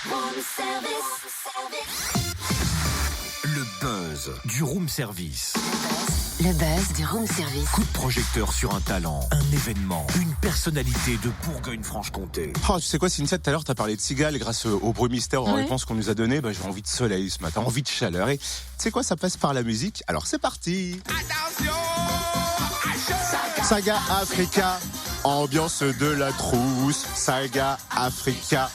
Le buzz du room service. Le buzz du room service. Coup de projecteur sur un talent, un événement, une personnalité de Bourgogne-Franche-Comté. Oh, tu sais quoi, Cynthia, tout à l'heure, t'as parlé de cigales grâce au bruit mystère, aux réponses qu'on nous a données. J'ai envie de soleil ce matin, envie de chaleur. Et tu sais quoi, ça passe par la musique. Alors c'est parti. Attention, Saga Africa, ambiance de la trousse. Saga Africa,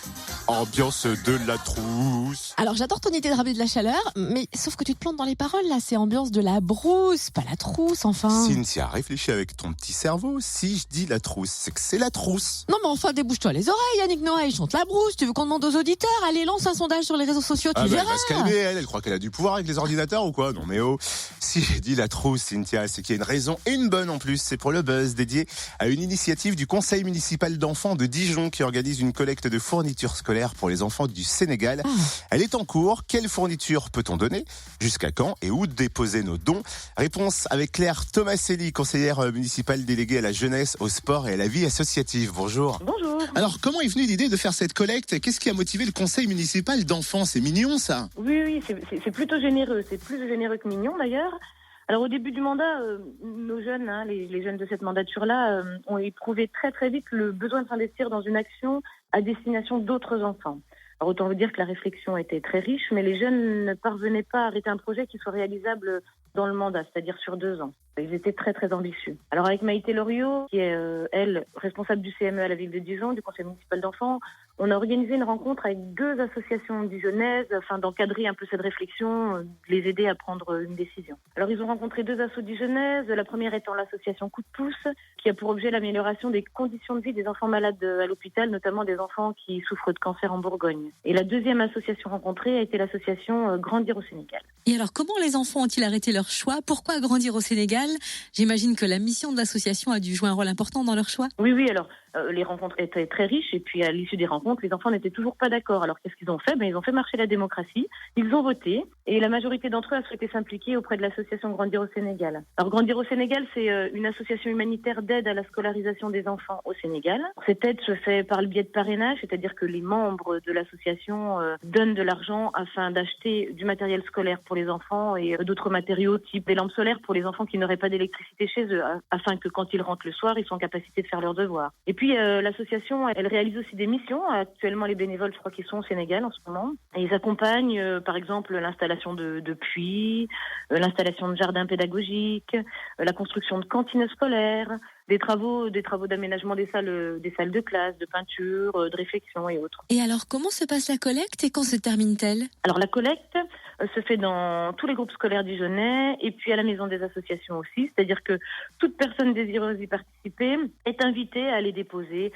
ambiance de la trousse. Alors j'adore ton idée de ramener de la chaleur, mais sauf que tu te plantes dans les paroles là, c'est ambiance de la brousse, pas la trousse enfin. Cynthia, réfléchis avec ton petit cerveau. Si je dis la trousse, c'est que c'est la trousse. Non mais enfin débouche-toi les oreilles, Yannick Noah, il chante la brousse, tu veux qu'on demande aux auditeurs? Allez, lance un sondage sur les réseaux sociaux, tu verras. Elle va se calmer, elle croit qu'elle a du pouvoir avec les ordinateurs ou quoi? Non mais oh, si j'ai dit la trousse, Cynthia, c'est qu'il y a une raison et une bonne en plus. C'est pour le buzz dédié à une initiative du Conseil municipal d'enfants de Dijon qui organise une collecte de fournitures scolaires pour les enfants du Sénégal. Elle est en cours. Quelle fourniture peut-on donner? Jusqu'à quand et où déposer nos dons? Réponse avec Claire Tomaselli, conseillère municipale déléguée à la jeunesse, au sport et à la vie associative. Bonjour. Bonjour. Alors, comment est venue l'idée de faire cette collecte? Qu'est-ce qui a motivé le conseil municipal d'enfants? C'est mignon, ça. Oui, c'est plutôt généreux. C'est plus généreux que mignon, d'ailleurs. Alors, au début du mandat, nos jeunes, les jeunes de cette mandature-là, ont éprouvé très, très vite le besoin de s'investir dans une action à destination d'autres enfants. Alors, autant vous dire que la réflexion était très riche, mais les jeunes ne parvenaient pas à arrêter un projet qui soit réalisable dans le mandat, c'est-à-dire sur 2 ans. Ils étaient très, très ambitieux. Alors, avec Maïté Loriot, qui est, elle, responsable du CME à la ville de Dijon, du conseil municipal d'enfants, on a organisé une rencontre avec 2 associations dijonnaises, afin d'encadrer un peu cette réflexion, de les aider à prendre une décision. Alors, ils ont rencontré 2 assos dijonnaises, la première étant l'association Coup de pouce, qui a pour objet l'amélioration des conditions de vie des enfants malades à l'hôpital, notamment des enfants qui souffrent de cancer en Bourgogne. Et la deuxième association rencontrée a été l'association Grandir au Sénégal. Et alors, comment les enfants ont-ils arrêté leur choix? Pourquoi Grandir au Sénégal? J'imagine que la mission de l'association a dû jouer un rôle important dans leur choix. Oui, alors les rencontres étaient très riches et puis à l'issue des rencontres, les enfants n'étaient toujours pas d'accord. Alors qu'est-ce qu'ils ont fait? Ils ont fait marcher la démocratie, ils ont voté et la majorité d'entre eux a souhaité s'impliquer auprès de l'association Grandir au Sénégal. Alors Grandir au Sénégal, c'est une association humanitaire d'aide à la scolarisation des enfants au Sénégal. Cette aide se fait par le biais de parrainage, c'est-à-dire que les membres de l'association donnent de l'argent afin d'acheter du matériel scolaire pour les enfants et d'autres matériaux type des lampes solaires pour les enfants qui n'auraient pas d'électricité chez eux, afin que quand ils rentrent le soir, ils soient en capacité de faire leurs devoirs. Et puis l'association, elle réalise aussi des missions. Actuellement, les bénévoles, je crois qu'ils sont au Sénégal en ce moment. Et ils accompagnent, par exemple, l'installation de puits, l'installation de jardins pédagogiques, la construction de cantines scolaires, des travaux d'aménagement des salles de classe, de peinture, de réflexion et autres. Et alors, comment se passe la collecte et quand se termine-t-elle? Alors, la collecte se fait dans tous les groupes scolaires dijonnais et puis à la maison des associations aussi. C'est-à-dire que toute personne désireuse d'y participer est invitée à aller déposer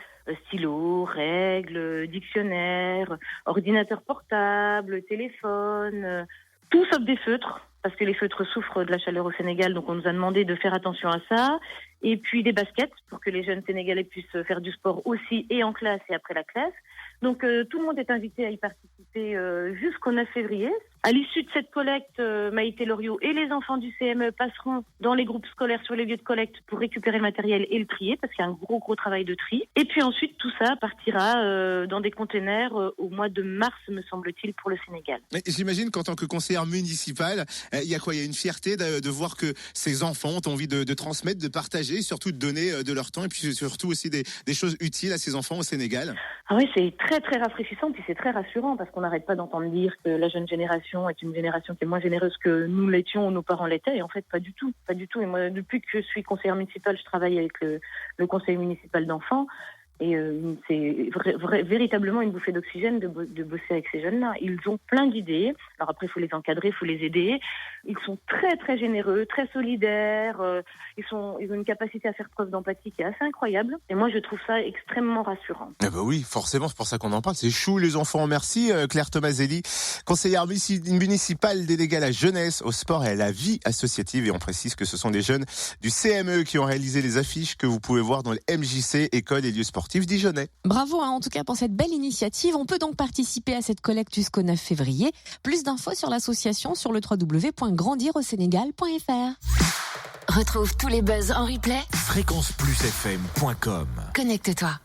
stylos, règles, dictionnaires, ordinateur portable, téléphone, tout sauf des feutres. Parce que les feutres souffrent de la chaleur au Sénégal, donc on nous a demandé de faire attention à ça. Et puis des baskets pour que les jeunes Sénégalais puissent faire du sport aussi et en classe et après la classe. Donc tout le monde est invité à y participer jusqu'au 9 février. À l'issue de cette collecte, Maïté Loriot et les enfants du CME passeront dans les groupes scolaires sur les lieux de collecte pour récupérer le matériel et le trier, parce qu'il y a un gros travail de tri. Et puis ensuite, tout ça partira dans des containers au mois de mars, me semble-t-il, pour le Sénégal. Mais j'imagine qu'en tant que conseillère municipale, il y a quoi? Il y a une fierté de voir que ces enfants ont envie de transmettre, de partager, surtout de donner de leur temps, et puis surtout aussi des choses utiles à ces enfants au Sénégal. Ah oui, c'est très rafraîchissant, puis c'est très rassurant, parce qu'on n'arrête pas d'entendre dire que la jeune génération est une génération qui est moins généreuse que nous l'étions ou nos parents l'étaient, et en fait pas du tout. Et moi, depuis que je suis conseillère municipale, je travaille avec le conseil municipal d'enfants, et c'est véritablement une bouffée d'oxygène de bosser avec ces jeunes-là. Ils ont plein d'idées. Alors après, il faut les encadrer, il faut les aider. Ils sont très généreux, très solidaires. Ils ont une capacité à faire preuve d'empathie qui est assez incroyable. Et moi, je trouve ça extrêmement rassurant. Ah bah oui, forcément, c'est pour ça qu'on en parle. C'est chou, les enfants. Merci Claire Tomaselli, conseillère municipale déléguée à la jeunesse, au sport et à la vie associative. Et on précise que ce sont des jeunes du CME qui ont réalisé les affiches que vous pouvez voir dans le MJC, école et lieux sportifs dijonnais. Bravo en tout cas pour cette belle initiative. On peut donc participer à cette collecte jusqu'au 9 février. Plus d'infos sur l'association sur le www.grandirausénégal.fr. Retrouve tous les buzz en replay. fréquenceplusfm.com. Connecte-toi.